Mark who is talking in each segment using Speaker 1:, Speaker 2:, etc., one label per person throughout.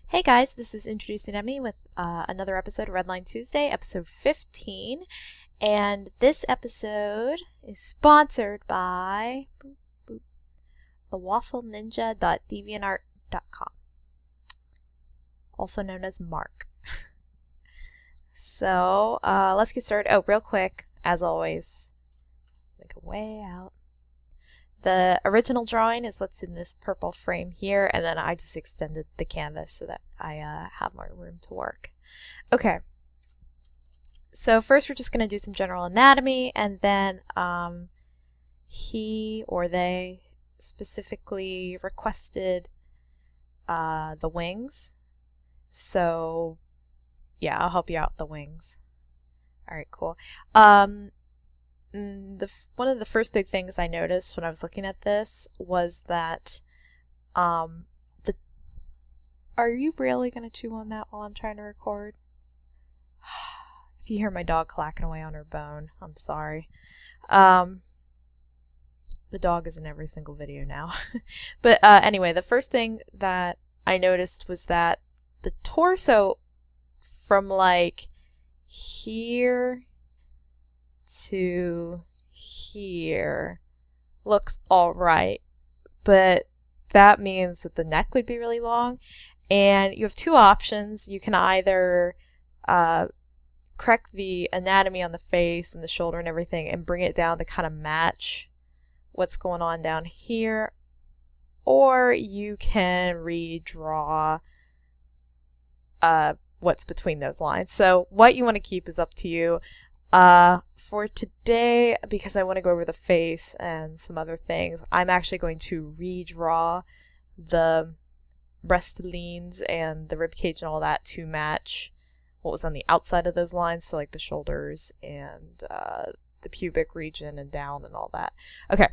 Speaker 1: Hey guys, this is Introducing Emmy with another episode of Redline Tuesday, episode 15. And this episode is sponsored by thewaffleninja.deviantart.com, also known as Mark. So let's get started. Oh, real quick, as always, make a way out. The original drawing is what's in this purple frame here, and then I just extended the canvas so that I have more room to work. Okay, so first we're just going to do some general anatomy, and then he or they specifically requested the wings. So yeah, I'll help you out with the wings. Alright, cool. One of the first big things I noticed when I was looking at this was that are you really going to chew on that while I'm trying to record? If you hear my dog clacking away on her bone, I'm sorry. The dog is in every single video now. But anyway, the first thing that I noticed was that the torso from like here to here looks alright, but that means that the neck would be really long, and you have two options. You can either correct the anatomy on the face and the shoulder and everything and bring it down to kind of match what's going on down here, or you can redraw what's between those lines. So what you want to keep is up to you. For today, because I want to go over the face and some other things, I'm actually going to redraw the breast leans and the rib cage and all that to match what was on the outside of those lines, so like the shoulders and the pubic region and down and all that. Okay.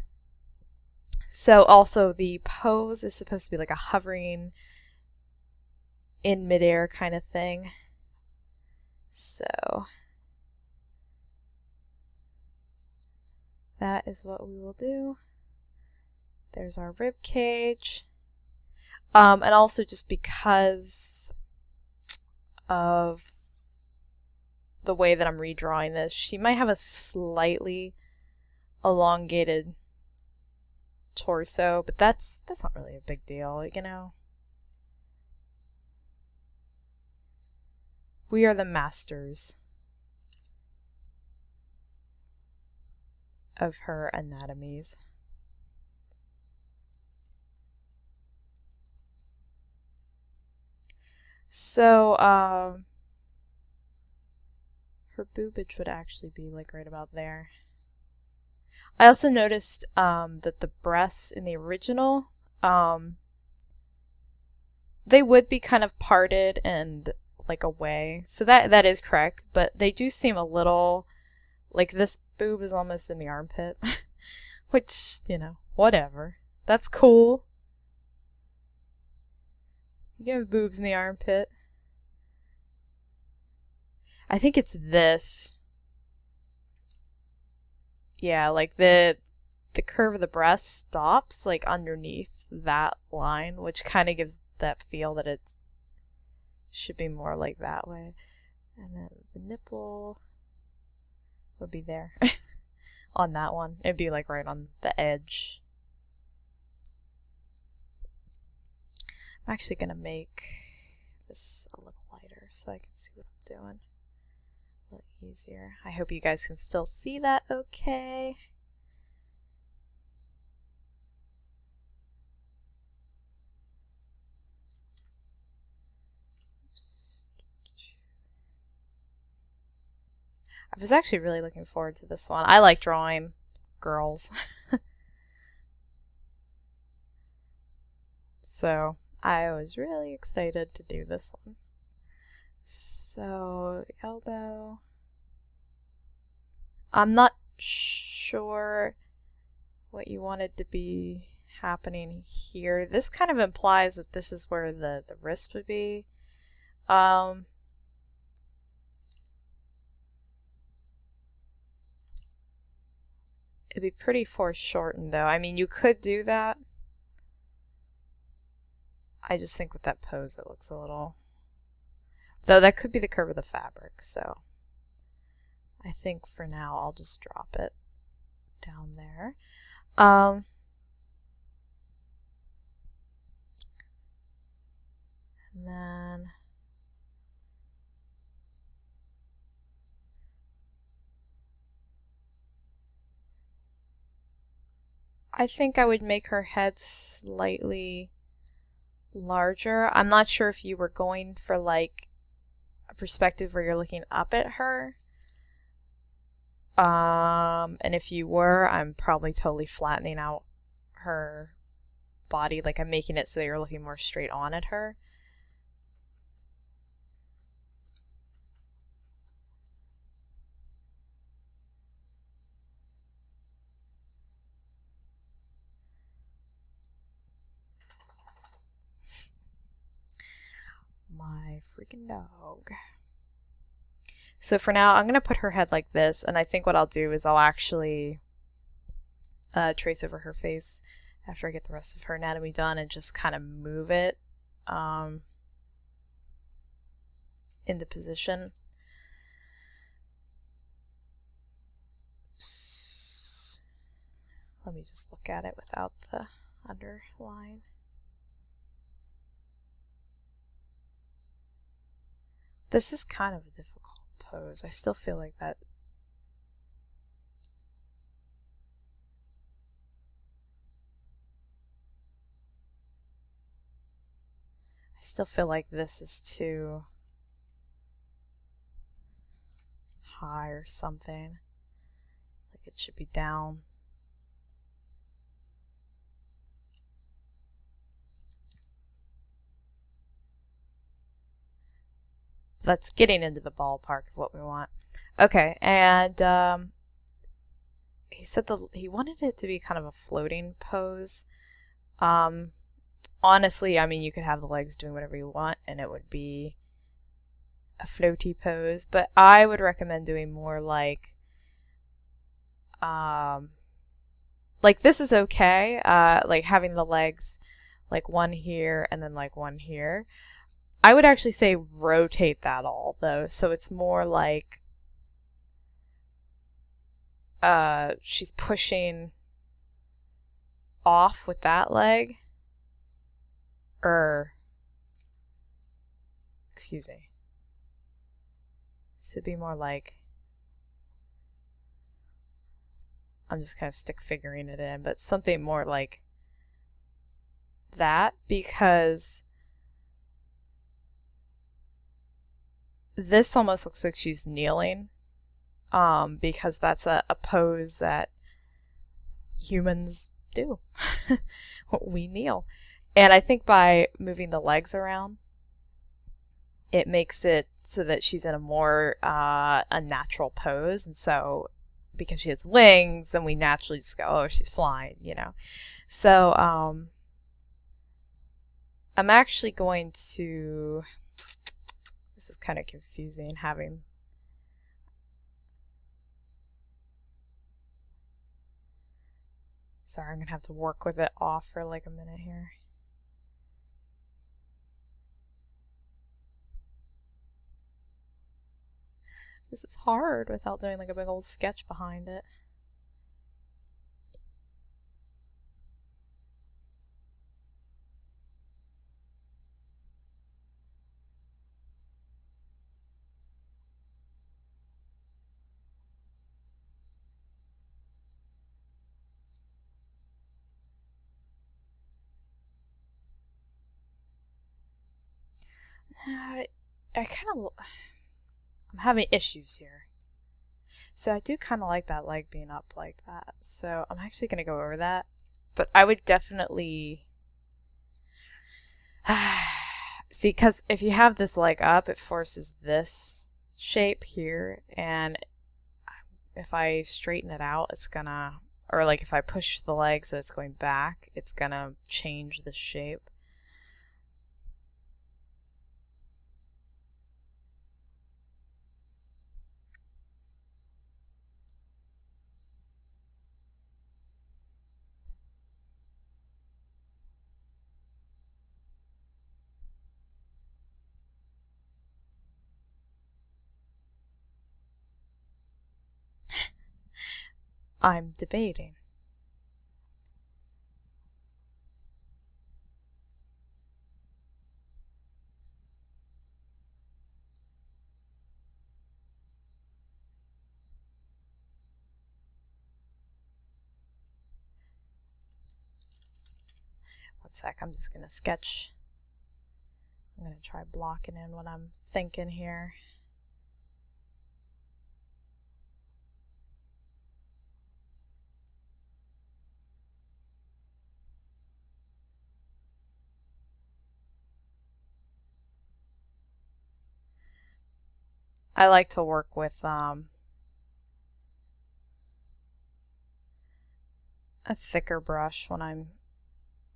Speaker 1: So also the pose is supposed to be like a hovering in midair kind of thing. So that is what we will do. There's our rib cage. And also just because of the way that I'm redrawing this, she might have a slightly elongated torso, but that's not really a big deal, you know? We are the masters of her anatomies. So, her boobage would actually be like right about there. I also noticed that the breasts in the original, they would be kind of parted and like away. So that is correct, but they do seem a little like this boob is almost in the armpit. Which, you know, whatever. That's cool. You have boobs in the armpit. I think it's this. Yeah, like the curve of the breast stops like underneath that line, which kind of gives that feel that it should be more like that way. And then the nipple would be there on that one. It'd be like right on the edge. I'm actually gonna make this a little lighter so I can see what I'm doing. A little easier. I hope you guys can still see that okay. I was actually really looking forward to this one. I like drawing girls. So I was really excited to do this one. So, elbow. I'm not sure what you wanted to be happening here. This kind of implies that this is where the wrist would be. It'd be pretty foreshortened though. I mean, you could do that. I just think with that pose it looks a little... Though that could be the curve of the fabric, so I think for now I'll just drop it down there. And then I think I would make her head slightly larger. I'm not sure if you were going for like a perspective where you're looking up at her. And if you were, I'm probably totally flattening out her body. Like I'm making it so you're looking more straight on at her. My freaking dog. So for now, I'm going to put her head like this, and I think what I'll do is I'll actually trace over her face after I get the rest of her anatomy done and just kind of move it into position. Let me just look at it without the underline. This is kind of a difficult pose. I still feel like that. I still feel like this is too high or something. Like it should be down. That's getting into the ballpark of what we want. Okay, and he said he wanted it to be kind of a floating pose. Honestly, I mean, you could have the legs doing whatever you want, and it would be a floaty pose. But I would recommend doing more like this is okay. Like having the legs like one here and then like one here. I would actually say rotate that all though, so it's more like she's pushing off with that leg, or excuse me. This would be more like, I'm just kind of stick figuring it in, but something more like that, because this almost looks like she's kneeling, because that's a pose that humans do. We kneel. And I think by moving the legs around, it makes it so that she's in a more unnatural pose. And so because she has wings, then we naturally just go, oh, she's flying, you know. So I'm actually going to... This is kind of confusing having... Sorry, I'm going to have to work with it off for like a minute here. This is hard without doing like a big old sketch behind it. I kind of... I'm having issues here. So I do kind of like that leg being up like that. So I'm actually going to go over that. But I would definitely... See, because if you have this leg up, it forces this shape here. And if I straighten it out, it's going to... Or like if I push the leg so it's going back, it's going to change the shape. I'm debating. One sec, I'm just gonna sketch. I'm gonna try blocking in what I'm thinking here. I like to work with a thicker brush when I'm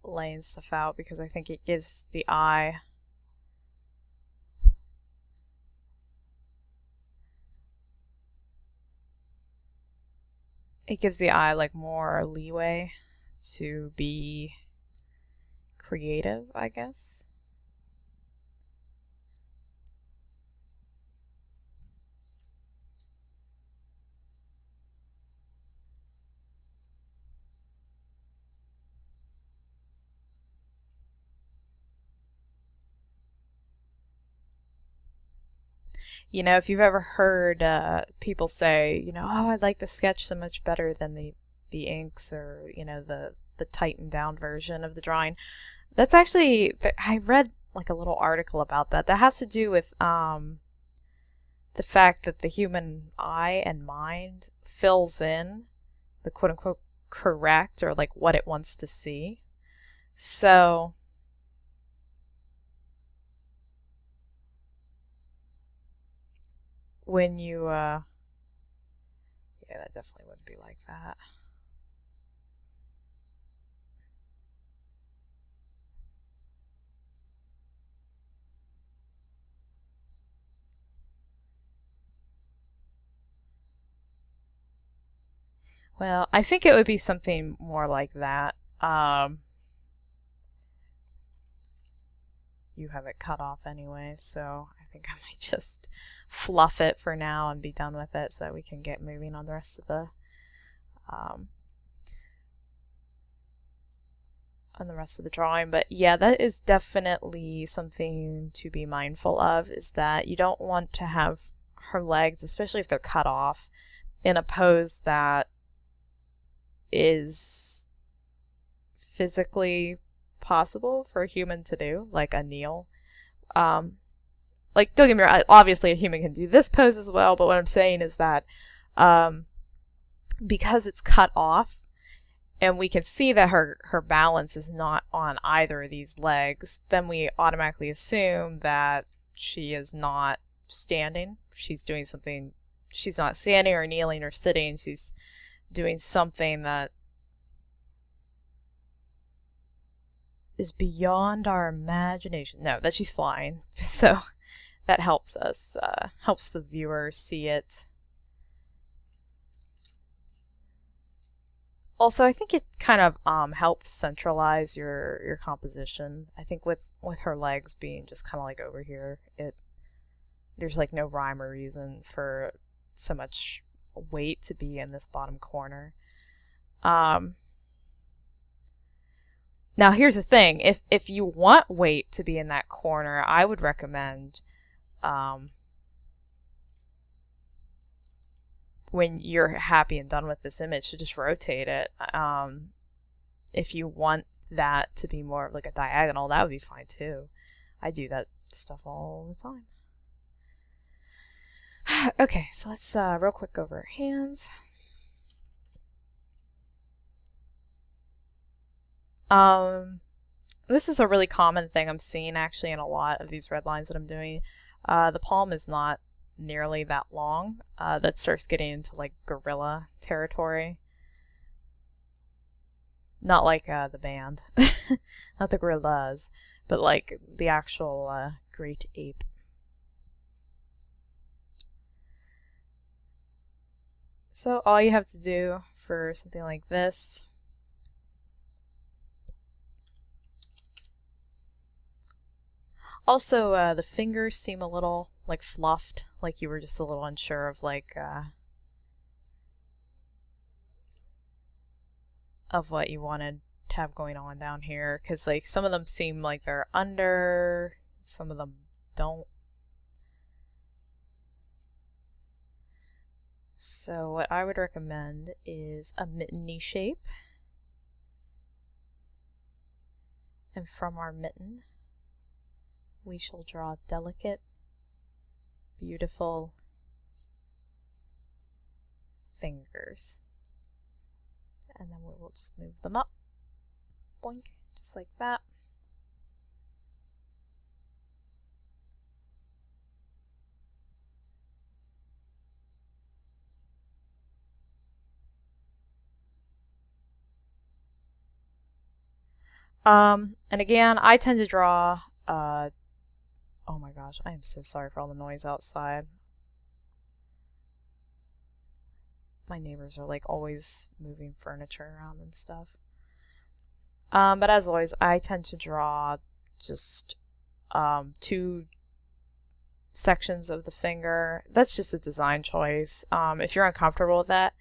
Speaker 1: laying stuff out because I think it gives the eye like more leeway to be creative, I guess. You know, if you've ever heard people say, you know, oh, I like the sketch so much better than the inks or, you know, the tightened down version of the drawing. That's actually, I read like a little article about that. That has to do with the fact that the human eye and mind fills in the quote unquote correct or like what it wants to see. So when you yeah, that definitely wouldn't be like that. Well, I think it would be something more like that. You have it cut off anyway, so I think I might just fluff it for now and be done with it so that we can get moving on the rest of the um, drawing. But yeah, that is definitely something to be mindful of, is that you don't want to have her legs, especially if they're cut off, in a pose that is physically possible for a human to do, like a kneel. Like, don't get me wrong, obviously a human can do this pose as well, but what I'm saying is that because it's cut off, and we can see that her balance is not on either of these legs, then we automatically assume that she is not standing. She's doing something, she's not standing or kneeling or sitting, she's doing something that is beyond our imagination. No, that she's flying. So that helps us, helps the viewer see it. Also, I think it kind of helps centralize your composition. I think with her legs being just kind of like over here, there's like no rhyme or reason for so much weight to be in this bottom corner. Now here's the thing: if you want weight to be in that corner, I would recommend when you're happy and done with this image to just rotate it. If you want that to be more like a diagonal, that would be fine too. I do that stuff all the time. Okay, so let's real quick go over her hands. This is a really common thing I'm seeing actually in a lot of these red lines that I'm doing. The palm is not nearly that long. That starts getting into like gorilla territory. Not like the band, not the gorillas, but like the actual great ape. So all you have to do for something like this also, the fingers seem a little like fluffed, like you were just a little unsure of like of what you wanted to have going on down here, because like some of them seem like they're under, some of them don't. So what I would recommend is a mitten-y shape. And from our mitten, we shall draw delicate, beautiful fingers. And then we will just move them up. Boink, just like that. And again, I tend to draw, oh my gosh, I am so sorry for all the noise outside. My neighbors are like always moving furniture around and stuff. But as always, I tend to draw just, 2 sections of the finger. That's just a design choice. If you're uncomfortable with that,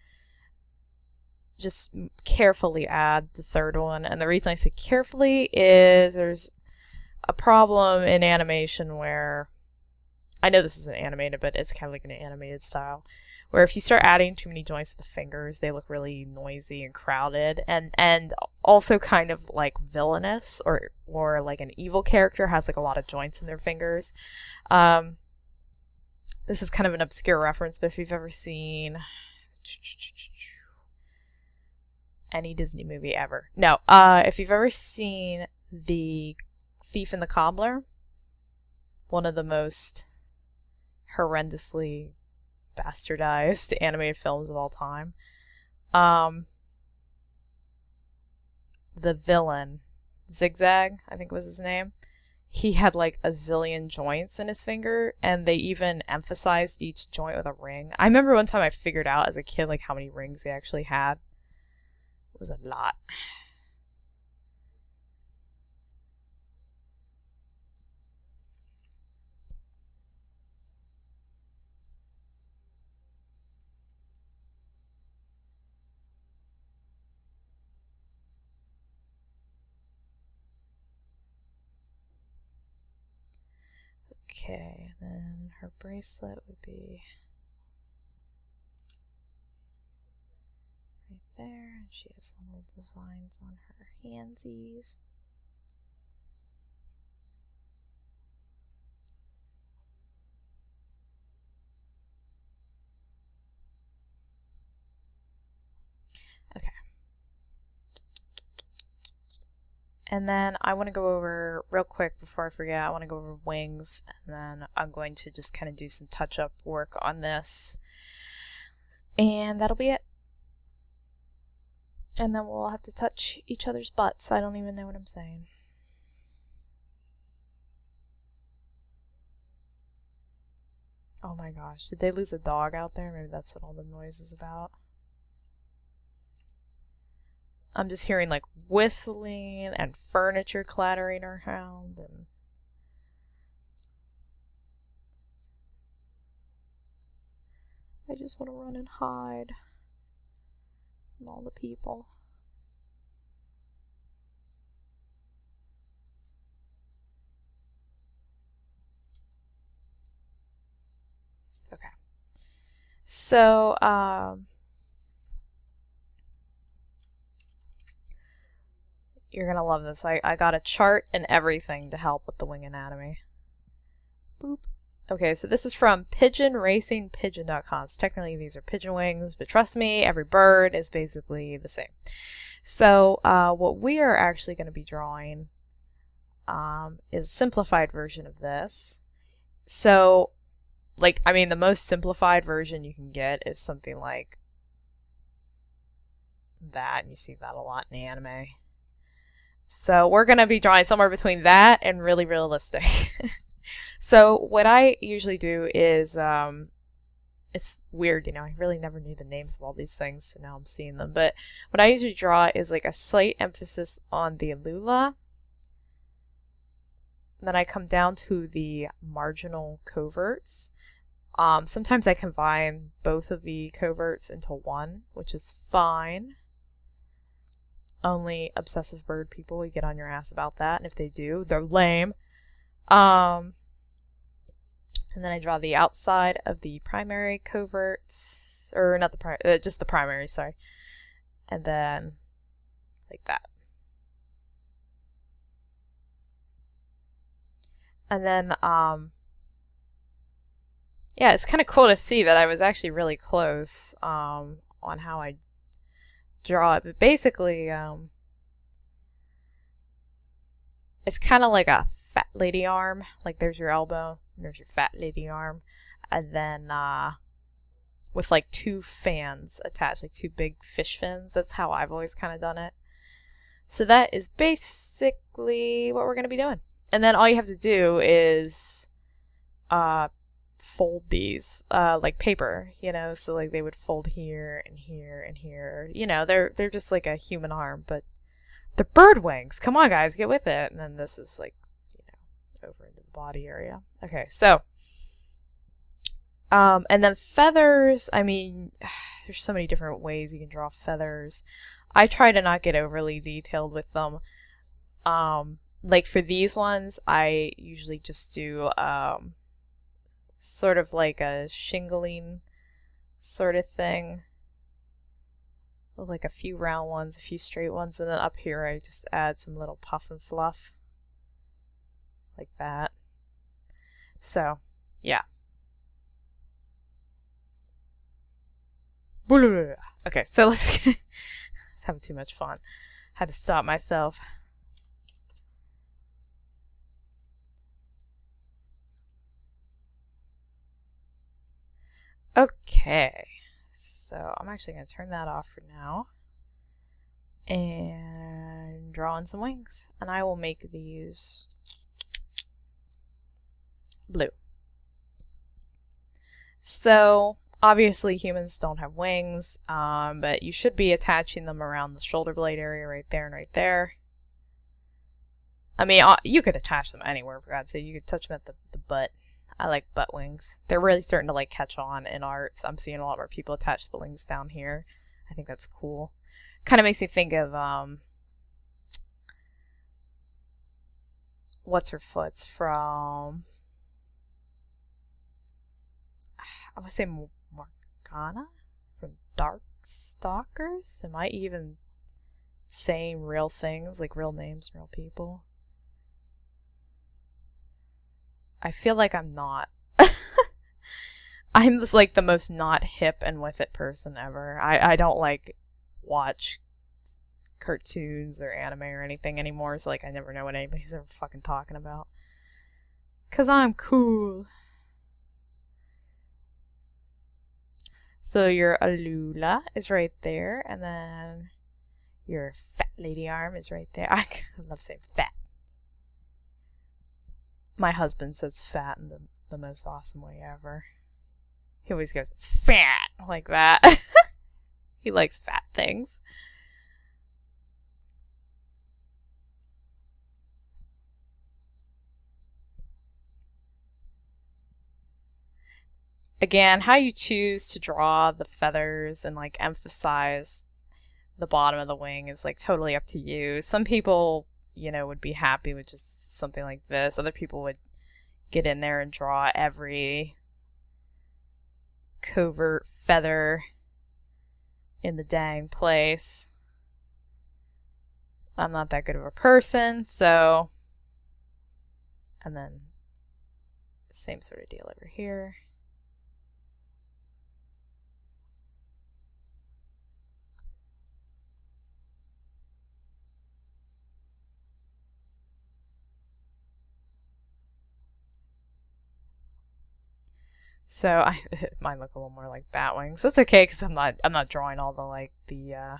Speaker 1: just carefully add the third one. And the reason I say carefully is there's a problem in animation where, I know this isn't animated, but it's kind of like an animated style, where if you start adding too many joints to the fingers, they look really noisy and crowded, and also kind of like villainous, or like an evil character has like a lot of joints in their fingers. This is kind of an obscure reference, but if you've ever seen any Disney movie ever. No, if you've ever seen The Thief and the Cobbler, one of the most horrendously bastardized animated films of all time, the villain, Zigzag, I think was his name, he had like a zillion joints in his finger, and they even emphasized each joint with a ring. I remember one time I figured out as a kid like how many rings he actually had. It was a lot. Okay, then her bracelet would be right there, and she has little designs on her handsies. Okay. And then I want to go over, real quick before I forget, I want to go over wings, and then I'm going to just kind of do some touch-up work on this. And that'll be it. And then we'll have to touch each other's butts. I don't even know what I'm saying. Oh my gosh, did they lose a dog out there? Maybe that's what all the noise is about. I'm just hearing like whistling and furniture clattering around, and I just want to run and hide from all the people. Okay. So, you're gonna love this. I got a chart and everything to help with the wing anatomy. Boop. Okay, so this is from pigeonracingpigeon.com. So technically these are pigeon wings, but trust me, every bird is basically the same. So what we are actually going to be drawing is a simplified version of this. So, like, I mean, the most simplified version you can get is something like that, and you see that a lot in anime. So we're going to be drawing somewhere between that and really realistic. So what I usually do is, it's weird, you know, I really never knew the names of all these things, so now I'm seeing them. But what I usually draw is like a slight emphasis on the alula. Then I come down to the marginal coverts. Sometimes I combine both of the coverts into one, which is fine. only obsessive bird people would get on your ass about that, and if they do, they're lame. And then I draw the outside of the primary coverts, or not the just the primary, sorry. And then like that. And then, yeah, it's kind of cool to see that I was actually really close on how I draw it. But basically, it's kind of like a fat lady arm. Like there's your elbow, and there's your fat lady arm. And then with like two fans attached, like two big fish fins. That's how I've always kind of done it. So that is basically what we're going to be doing. And then all you have to do is fold these like paper, you know, so like they would fold here and here and here. You know, they're just like a human arm, but they're bird wings. Come on, guys, get with it. And then this is like, you know, over into the body area. Okay, so and then feathers, I mean, there's so many different ways you can draw feathers. I try to not get overly detailed with them. Like for these ones, I usually just do sort of like a shingling sort of thing. Like a few round ones, a few straight ones, and then up here I just add some little puff and fluff. Like that. So, yeah. Okay, so let's having too much fun. Had to stop myself. Okay, so I'm actually going to turn that off for now and draw in some wings, and I will make these blue. So obviously humans don't have wings, but you should be attaching them around the shoulder blade area right there and right there. I mean, you could attach them anywhere, for God's sake. You could touch them at the butt. I like butt wings. They're really starting to like catch on in arts. I'm seeing a lot more people attach the wings down here. I think that's cool. Kind of makes me think of what's her foot's from? I want to say Morgana from Darkstalkers. Am I even saying real things, like real names, real people? I feel like I'm not. I'm just like the most not hip and with it person ever. I don't like watch cartoons or anime or anything anymore, so like I never know what anybody's ever fucking talking about. 'Cause I'm cool. So your Alula is right there, and then your fat lady arm is right there. I love saying fat. My husband says fat in the most awesome way ever. He always goes, it's fat, like that. He likes fat things. Again, how you choose to draw the feathers and like emphasize the bottom of the wing is like totally up to you. Some people, you know, would be happy with just something like this. Other people would get in there and draw every covert feather in the dang place. I'm not that good of a person, so... And then same sort of deal over here. So it might look a little more like bat wings. That's okay because I'm not drawing all the like the I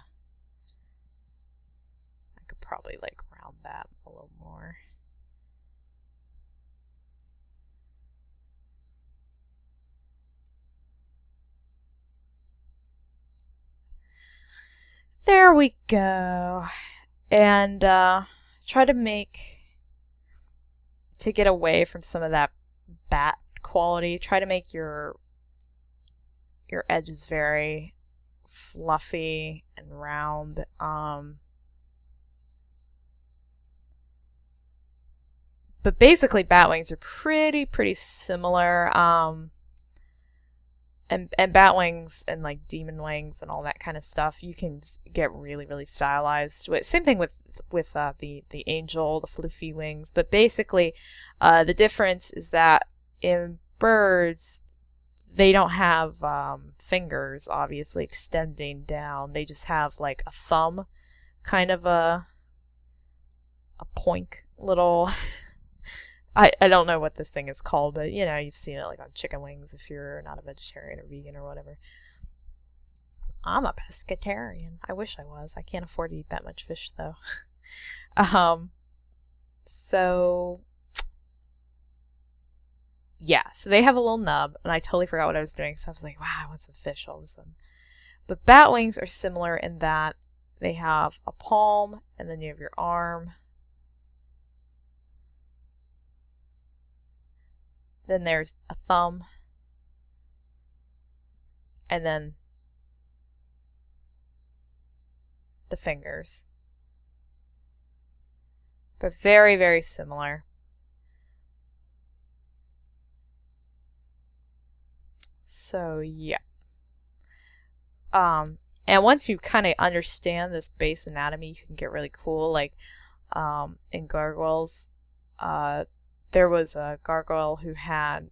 Speaker 1: could probably like round that a little more. There we go. And try to get away from some of that bat quality. Try to make your edges very fluffy and round. But basically, bat wings are pretty similar. And bat wings and like demon wings and all that kind of stuff, you can get really stylized. Same thing with the angel, the floofy wings. But basically, the difference is that in birds, they don't have fingers obviously extending down. They just have like a thumb, kind of a poink little. I don't know what this thing is called, but you know, you've seen it like on chicken wings if you're not a vegetarian or vegan or whatever. I'm a pescatarian. I wish I was. I can't afford to eat that much fish though. So yeah, so they have a little nub, and I totally forgot what I was doing, so I was like, wow, I want some fish all of a sudden. But bat wings are similar in that they have a palm, and then you have your arm. Then there's a thumb, and then the fingers. But very similar. So yeah. And once you kind of understand this base anatomy, you can get really cool. Like in gargoyles, there was a gargoyle who had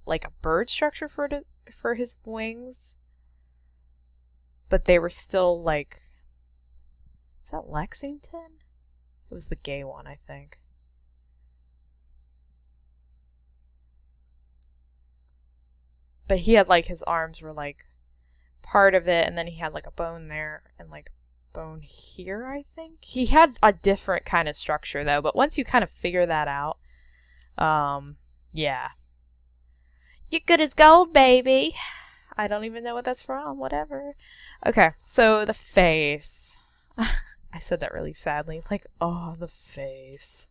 Speaker 1: like a bird structure for his wings, but they were still like, is that Lexington? It was the gay one, I think. But he had like his arms were like part of it, and then he had like a bone there and like bone here, I think. He had a different kind of structure though, but once you kind of figure that out, yeah. You're good as gold, baby. I don't even know what that's from, whatever. Okay, so the face. I said that really sadly, like, oh, the face.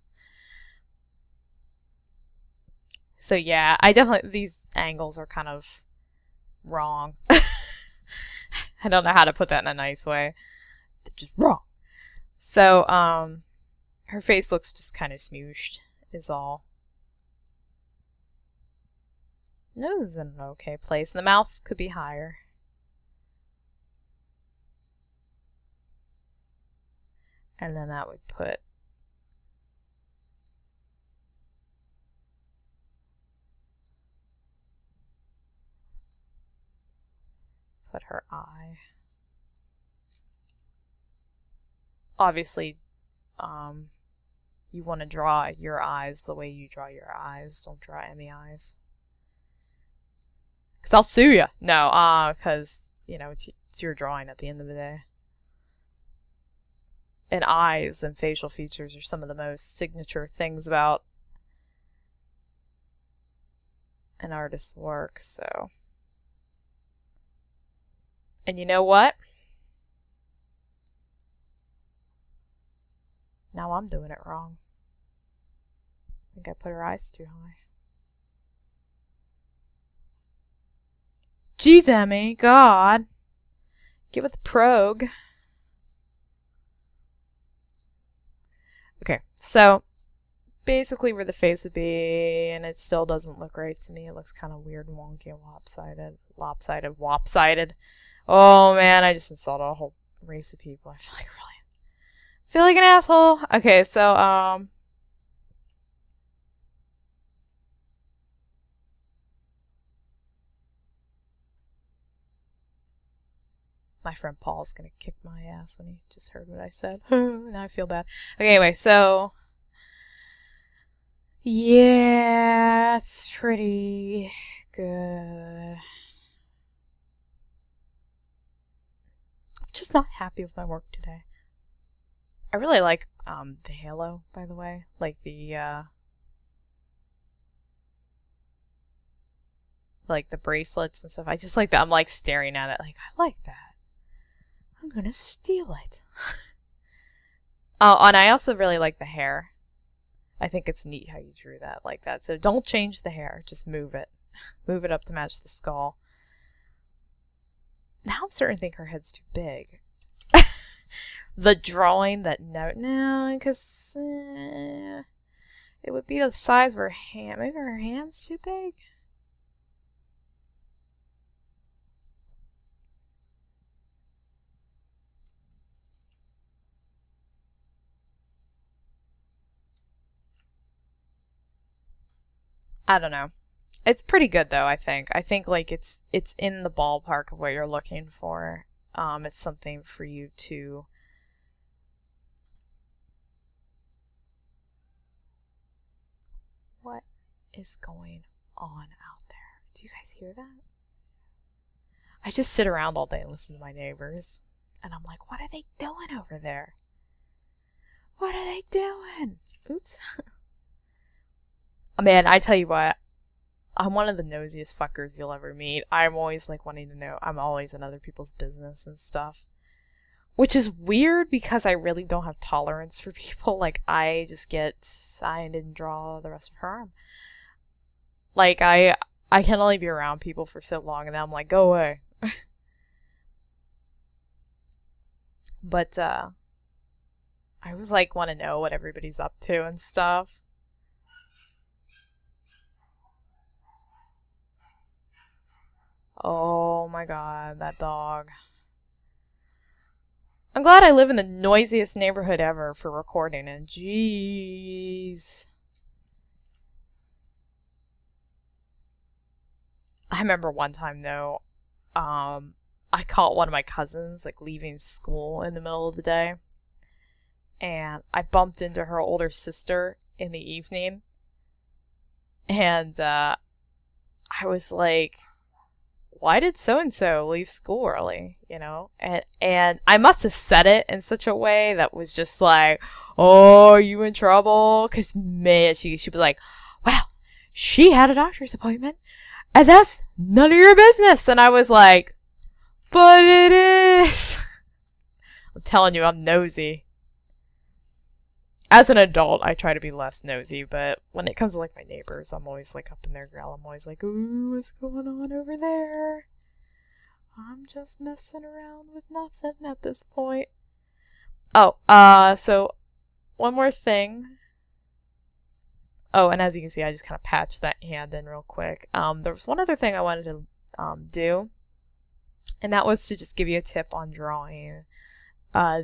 Speaker 1: So yeah, I definitely, these angles are kind of wrong. I don't know how to put that in a nice way. They're just wrong. So, her face looks just kind of smooshed, is all. Nose is in an okay place. And the mouth could be higher. And then that would put her eye. Obviously, you want to draw your eyes the way you draw your eyes. Don't draw any eyes. Because I'll sue you. No, because, you know, it's your drawing at the end of the day. And eyes and facial features are some of the most signature things about an artist's work, so. And you know what? Now I'm doing it wrong. I think I put her eyes too high. Jeez, Emmy, God. Get with the prog. Okay, so basically where the face would be, and it still doesn't look right to me. It looks kind of weird and wonky and lopsided. Oh man, I just insulted a whole race of people. I feel like an asshole. Okay, so my friend Paul's gonna kick my ass when he just heard what I said. Now I feel bad. Okay, anyway, so yeah, it's pretty good. I'm just not happy with my work today. I really like the halo, by the way. Like the bracelets and stuff. I just like that. I'm like staring at it like, I like that. I'm gonna steal it. Oh, and I also really like the hair. I think it's neat how you drew that like that. So don't change the hair. Just move it. Move it up to match the skull. Now I'm starting to think her head's too big. The drawing that no, because It would be the size of her hand. Maybe her hand's too big? I don't know. It's pretty good though, I think. I think like it's in the ballpark of what you're looking for. It's something for you to What is going on out there? Do you guys hear that? I just sit around all day and listen to my neighbors. And I'm like, what are they doing over there? What are they doing? Oops. Man, I tell you what, I'm one of the nosiest fuckers you'll ever meet. I'm always like wanting to know. I'm always in other people's business and stuff. Which is weird because I really don't have tolerance for people. Like, I just get signed and draw the rest of her arm. Like, I can only be around people for so long and then I'm like, go away. But, I always like want to know what everybody's up to and stuff. Oh my god, that dog. I'm glad I live in the noisiest neighborhood ever for recording, and jeez. I remember one time though, I caught one of my cousins like leaving school in the middle of the day, and I bumped into her older sister in the evening, and I was like, why did so and so leave school early? You know, and I must have said it in such a way that was just like, oh, are you in trouble? Because man, she was like, well, she had a doctor's appointment, and that's none of your business. And I was like, but it is. I'm telling you, I'm nosy. As an adult, I try to be less nosy, but when it comes to like my neighbors, I'm always like up in their grill. I'm always like, ooh, what's going on over there? I'm just messing around with nothing at this point. Oh, so one more thing. Oh, and as you can see, I just kind of patched that hand in real quick. There was one other thing I wanted to do, and that was to just give you a tip on drawing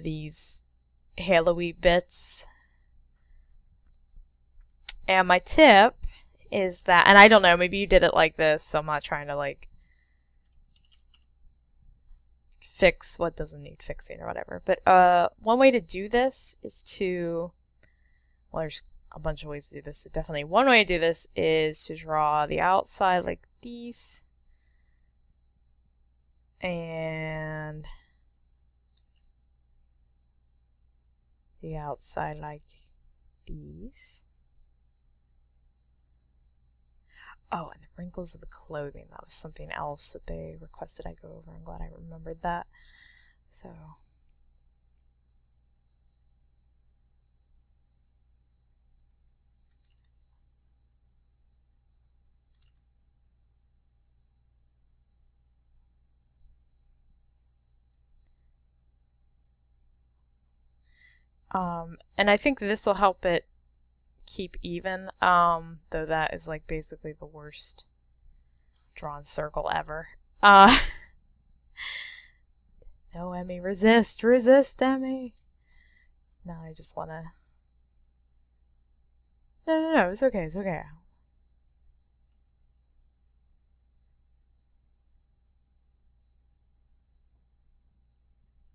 Speaker 1: these halo-y bits. And my tip is that, and I don't know, maybe you did it like this, so I'm not trying to like fix what doesn't need fixing or whatever. But one way to do this is to, well, there's a bunch of ways to do this. So definitely one way to do this is to draw the outside like these, and the outside like these. Oh, and the wrinkles of the clothing. That was something else that they requested I go over. I'm glad I remembered that. So. And I think this will help it keep even, though that is like basically the worst drawn circle ever. No, Emmy, resist, Emmy. No, I just wanna. No, it's okay, it's okay.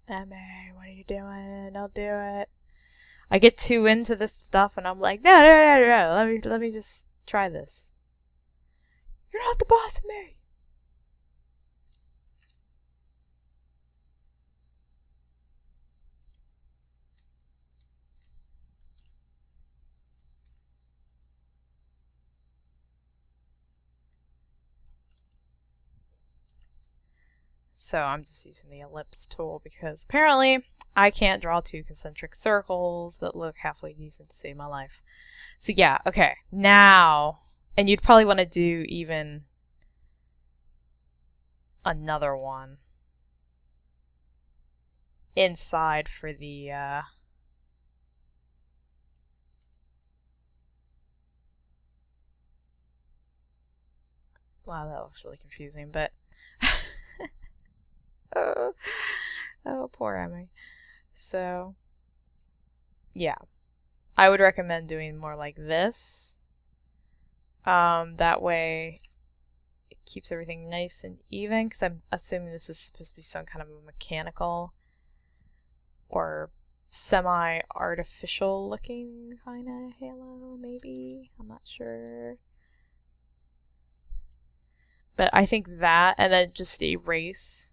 Speaker 1: Emmy, what are you doing? Don't do it. I get too into this stuff and I'm like, no, let me just try this. You're not the boss of me. So I'm just using the ellipse tool because apparently I can't draw two concentric circles that look halfway decent to save my life. So yeah, okay, now, and you'd probably want to do even another one inside for the wow, that looks really confusing, but oh, oh, poor Emmy. So, yeah, I would recommend doing more like this. That way it keeps everything nice and even, because I'm assuming this is supposed to be some kind of a mechanical or semi-artificial looking kind of halo, maybe? I'm not sure. But I think that, and then just erase,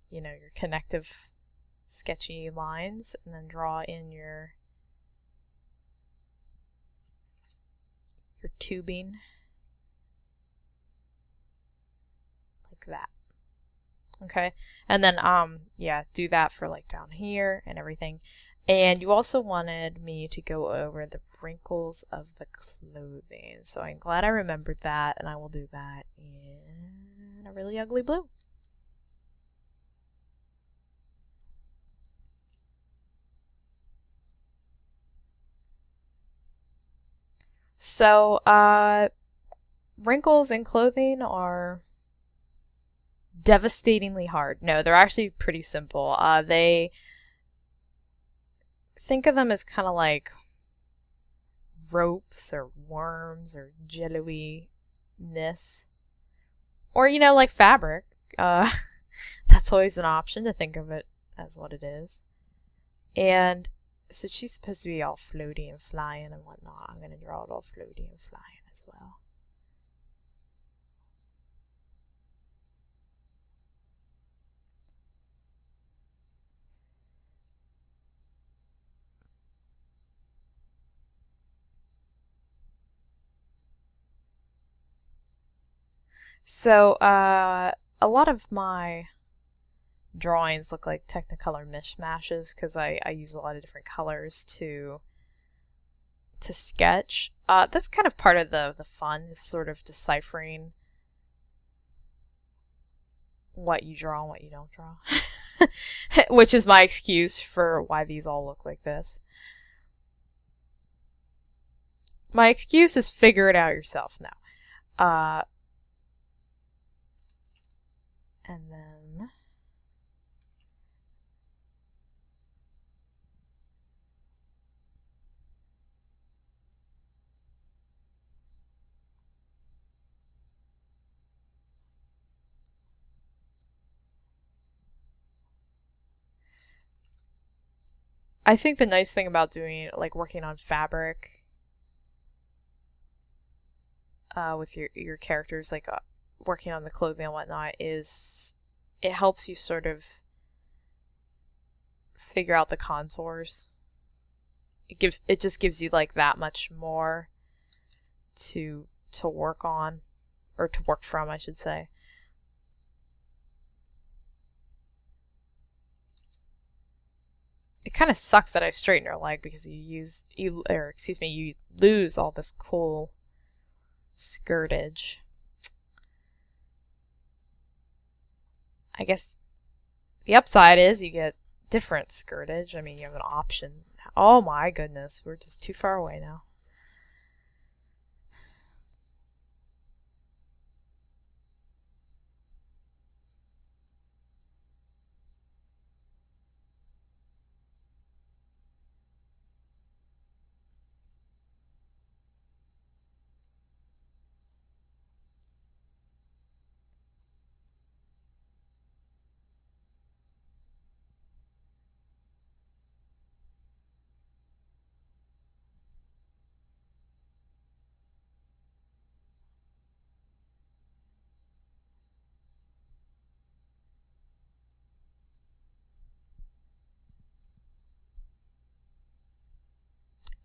Speaker 1: you know, your connective sketchy lines, and then draw in your tubing like that. Okay, and then yeah, do that for like down here and everything. And you also wanted me to go over the wrinkles of the clothing, so I'm glad I remembered that, and I will do that in a really ugly blue. So wrinkles in clothing are devastatingly hard. No, they're actually pretty simple. They think of them as kind of like ropes or worms or jello-y-ness. Or, you know, like fabric. That's always an option, to think of it as what it is. And so she's supposed to be all floaty and flying and whatnot. I'm going to draw it all floaty and flying as well. So, a lot of my drawings look like Technicolor mishmashes because I use a lot of different colors to sketch. That's kind of part of the fun, is sort of deciphering what you draw and what you don't draw. Which is my excuse for why these all look like this. My excuse is figure it out yourself now. And then I think the nice thing about doing, like, working on fabric with your characters, like working on the clothing and whatnot, is it helps you sort of figure out the contours. It just gives you like that much more to work on, or to work from, I should say. It kind of sucks that I straighten her leg, because you lose all this cool skirtage. I guess the upside is you get different skirtage. I mean, you have an option. Oh my goodness, we're just too far away now.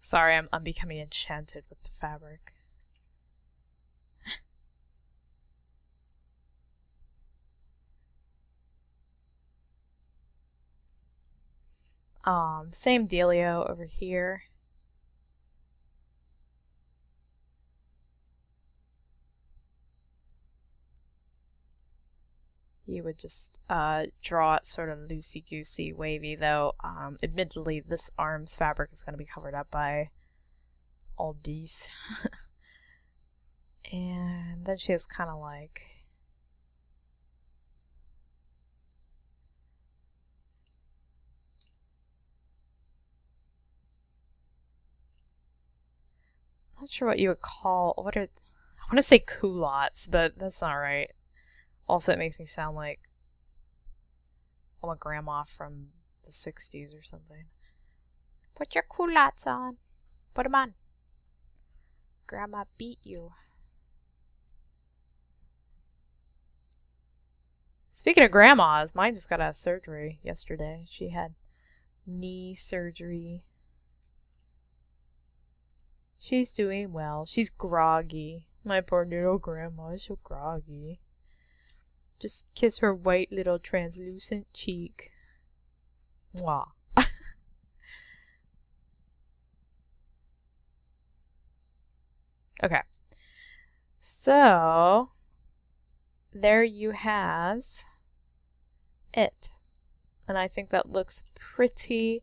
Speaker 1: Sorry, I'm becoming enchanted with the fabric. Same dealio over here. You would just draw it sort of loosey-goosey, wavy, though admittedly this arm's fabric is going to be covered up by all these. And then she has kind of like not sure what you would call I want to say culottes, but that's not right. Also, it makes me sound like I'm a grandma from the 60s or something. Put your culottes on. Put them on. Grandma beat you. Speaking of grandmas, mine just got out of surgery yesterday. She had knee surgery. She's doing well. She's groggy. My poor little grandma is so groggy. Just kiss her white little translucent cheek. Mwah. Okay. So, there you have it. And I think that looks pretty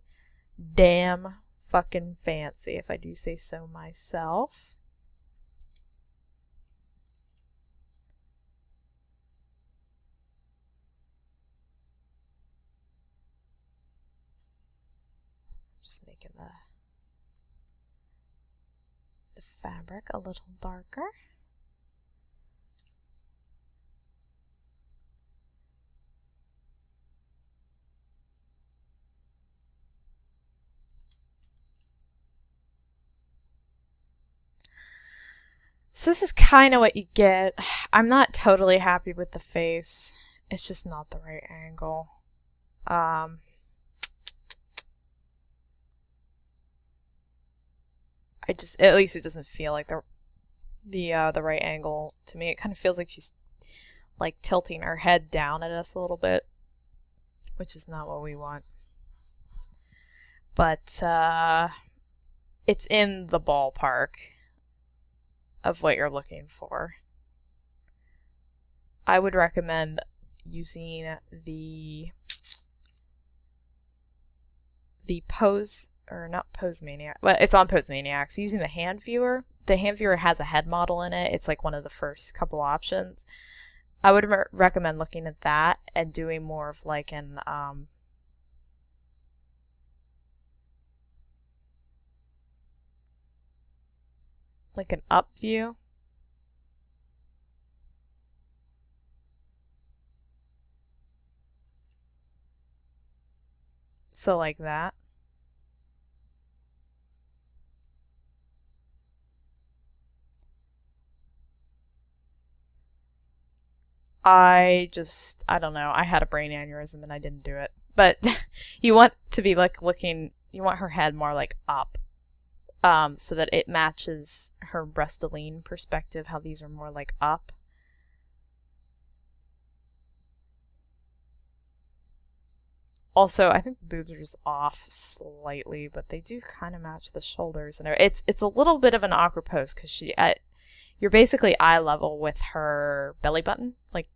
Speaker 1: damn fucking fancy, if I do say so myself. Just making the fabric a little darker. So this is kind of what you get. I'm not totally happy with the face. It's just not the right angle. At least it doesn't feel like the right angle to me. It kind of feels like she's like tilting her head down at us a little bit, which is not what we want. But it's in the ballpark of what you're looking for. I would recommend using the Pose, or not Pose Maniac, well, it's on Pose Maniacs, using the hand viewer. The hand viewer has a head model in it. It's like one of the first couple options. I would recommend looking at that and doing more of like an up view. So like that. I don't know. I had a brain aneurysm and I didn't do it. But you want to be like you want her head more like up. So that it matches her Bristolene perspective, how these are more like up. Also, I think the boobs are just off slightly, but they do kind of match the shoulders. And it's a little bit of an awkward pose because you're basically eye level with her belly button, like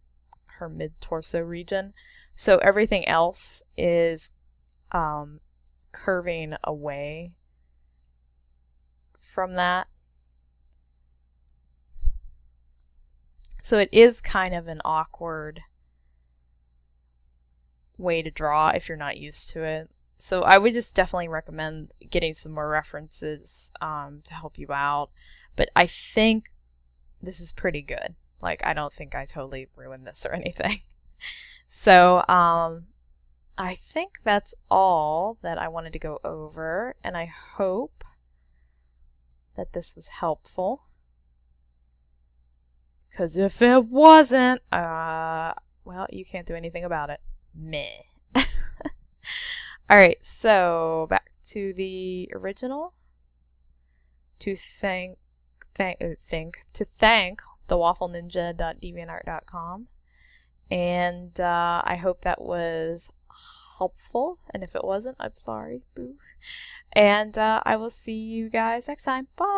Speaker 1: her mid-torso region. So everything else is curving away from that. So it is kind of an awkward way to draw if you're not used to it. So I would just definitely recommend getting some more references to help you out. But I think this is pretty good. Like, I don't think I totally ruined this or anything. So I think that's all that I wanted to go over, and I hope that this was helpful. Because if it wasn't, well, you can't do anything about it. Meh. Alright, so back to the original. To thank thewaffleninja.deviantart.com. And I hope that was helpful. And if it wasn't, I'm sorry. Boo. And I will see you guys next time. Bye.